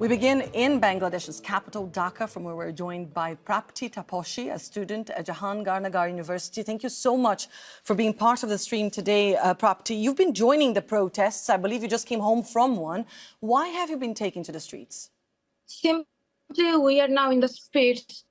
We begin in Bangladesh's capital, Dhaka, from where we're joined by Prapti Taposhi, a student at Jahangarnagar University. Thank you so much for being part of the stream today, Prapti. You've been joining the protests. I believe you just came home from one. Why have you been taken to the streets? Simply, we are now in the streets.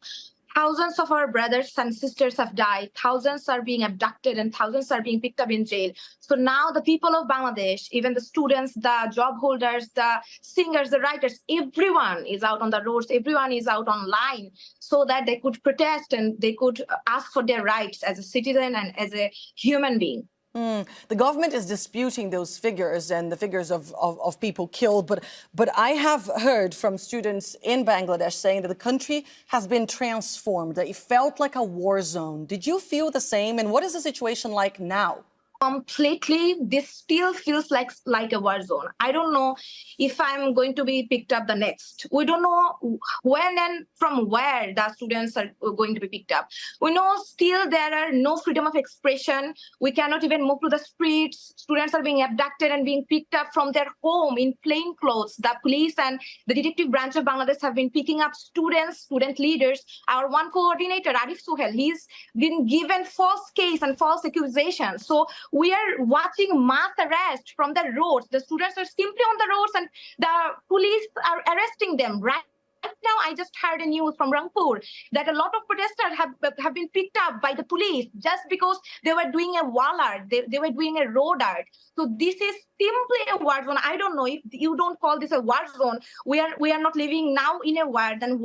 Thousands of our brothers and sisters have died. Thousands are being abducted and thousands are being picked up in jail. So now the people of Bangladesh, even the students, the job holders, the singers, the writers, everyone is out on the roads. Everyone is out online so that they could protest and they could ask for their rights as a citizen and as a human being. The government is disputing those figures and the figures of people killed. But I have heard from students in Bangladesh saying that the country has been transformed, that it felt like a war zone. Did you feel the same? And what is the situation like now? Completely, this still feels like a war zone. I don't know if I'm going to be picked up the next. We don't know when and from where the students are going to be picked up. We know still there are no freedom of expression. We cannot even move to the streets. Students are being abducted and being picked up from their home in plain clothes. The police and the detective branch of Bangladesh have been picking up students, student leaders. Our one coordinator, Arif Suhel, he's been given false case and false accusations. So we are watching mass arrest from the roads. The students are simply on the roads and the police are arresting them. Right now, I just heard a news from Rangpur that a lot of protesters have been picked up by the police just because they were doing a wall art, they were doing a road art. So this is simply a war zone. I don't know if you don't call this a war zone. We are not living now in a war. Then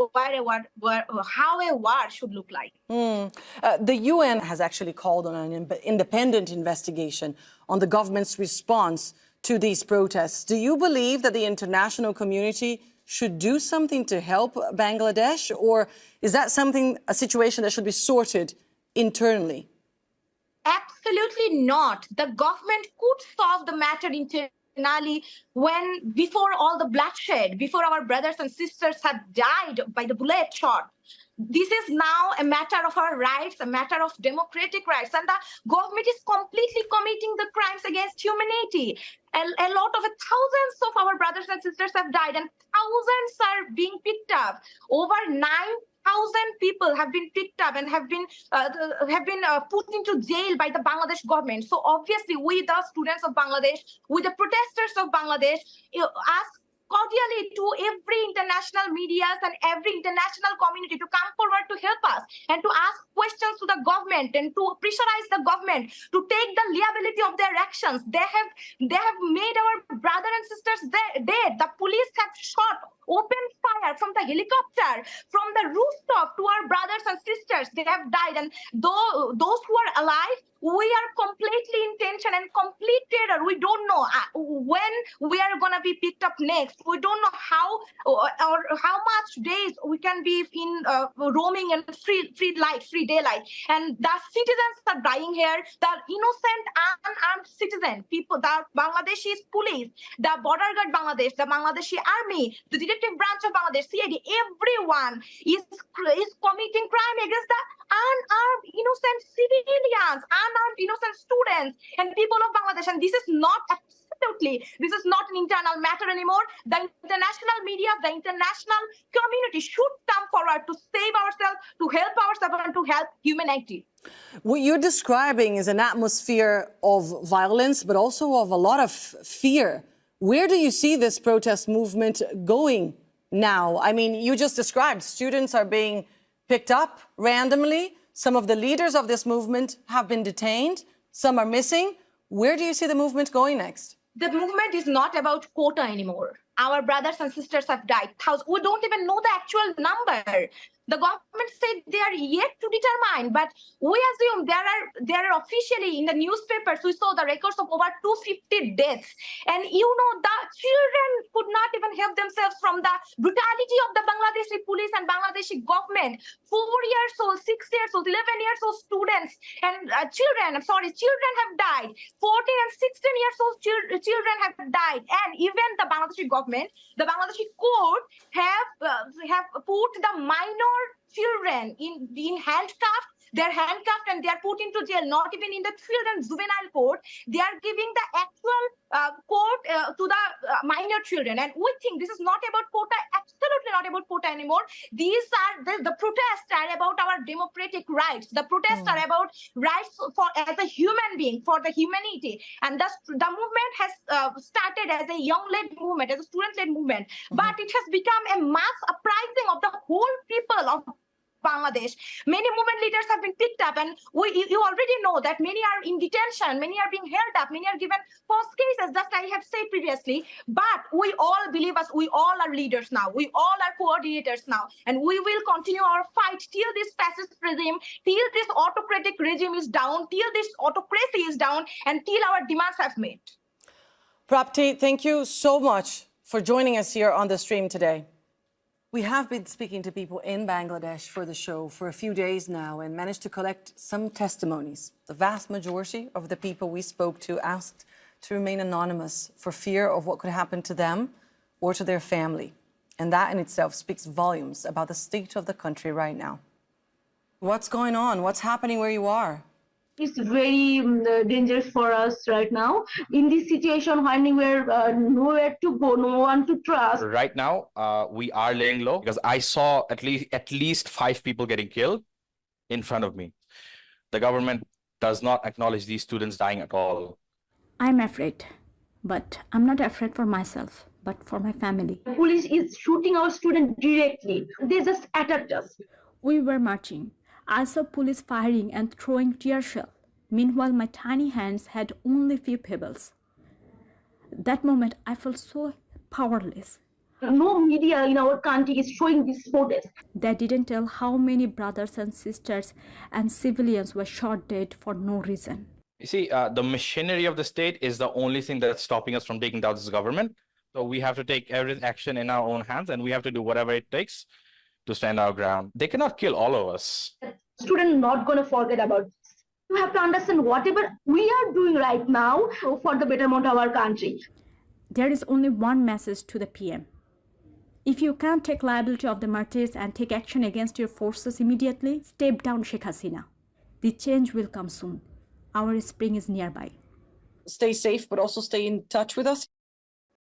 how a war should look like. The UN has actually called on an independent investigation on the government's response to these protests. Do you believe that the international community should do something to help Bangladesh, or is that a situation that should be sorted internally? Absolutely not. The government could solve the matter internally before all the bloodshed, before our brothers and sisters had died by the bullet shot. This is now a matter of our rights, a matter of democratic rights, and the government is completely committing the crimes against humanity. A lot of thousands of our brothers and sisters have died, and thousands are being picked up. Over 9,000 people have been picked up and have been put into jail by the Bangladesh government. So obviously, we, the students of Bangladesh, we, the protesters of Bangladesh, ask cordially to every international media and every international community to come forward to help us and to ask questions to the government and to pressurize the government to take the liability of their actions. They have made our brothers and sisters dead. The police have shot open fire from the helicopter, from the rooftop to our brothers and sisters. They have died, and those who are alive, we are completely in tension and complete terror. We don't know when we are going to be picked up next. We don't know how or how much days we can be in roaming in free daylight. And the citizens are dying here. The innocent unarmed citizen people, the Bangladeshi police, the border guard Bangladesh, the Bangladeshi army, the detective branch of Bangladesh, CID, everyone is committing crime against the unarmed innocent civilians, unarmed innocent students and people of Bangladesh. And this is not an internal matter anymore. The international media, the international community should come forward to save ourselves, to help ourselves, and to help humanity. What you're describing is an atmosphere of violence, but also of a lot of fear. Where do you see this protest movement going now? I mean, you just described students are being picked up randomly. Some of the leaders of this movement have been detained. Some are missing. Where do you see the movement going next? The movement is not about quota anymore. Our brothers and sisters have died. We don't even know the actual number. The government said they are yet to determine, but we assume there are officially in the newspapers, we saw the records of over 250 deaths. And you know, the children could not even help themselves from the brutality of the Bangladeshi police and Bangladeshi government. 4 years old, 6 years old, 11 years old students and children have died. 14 and 16 years old children have died. And even the Bangladeshi government, the Bangladeshi court have put the minor children in handcuffs. They're handcuffed and they are put into jail, not even in the children's juvenile court. They are giving the actual court to the minor children. And we think this is not about quota at about quota anymore. These are the protests are about our democratic rights. The protests are about rights for as a human being, for the humanity. And the movement has started as a young-led movement, as a student-led movement, but it has become a mass uprising of the whole people of Bangladesh. Many movement leaders have been picked up, and you already know that many are in detention, many are being held up, many are given false cases, just I have said previously. But we all believe us, we all are leaders now, we all are coordinators now, and we will continue our fight till this fascist regime, till this autocratic regime is down, till this autocracy is down, and till our demands have met. Prapti, thank you so much for joining us here on the stream today. We have been speaking to people in Bangladesh for the show for a few days now and managed to collect some testimonies. The vast majority of the people we spoke to asked to remain anonymous for fear of what could happen to them or to their family. And that in itself speaks volumes about the state of the country right now. What's going on? What's happening where you are? It's very dangerous for us right now in this situation when we're nowhere to go, no one to trust. Right now, we are laying low because I saw at least 5 people getting killed in front of me. The government does not acknowledge these students dying at all. I'm afraid, but I'm not afraid for myself, but for my family. The police is shooting our students directly. They just attacked us. We were marching. I saw police firing and throwing tear shell. Meanwhile, my tiny hands had only few pebbles. That moment, I felt so powerless. No media in our country is showing this protest. They didn't tell how many brothers and sisters and civilians were shot dead for no reason. You see, the machinery of the state is the only thing that's stopping us from taking down this government. So we have to take every action in our own hands, and we have to do whatever it takes to stand our ground. They cannot kill all of us. Students not going to forget about this. You have to understand whatever we are doing right now for the betterment of our country. There is only one message to the PM. If you can't take liability of the martyrs and take action against your forces immediately, step down Sheikh Hasina. The change will come soon. Our spring is nearby. Stay safe, but also stay in touch with us.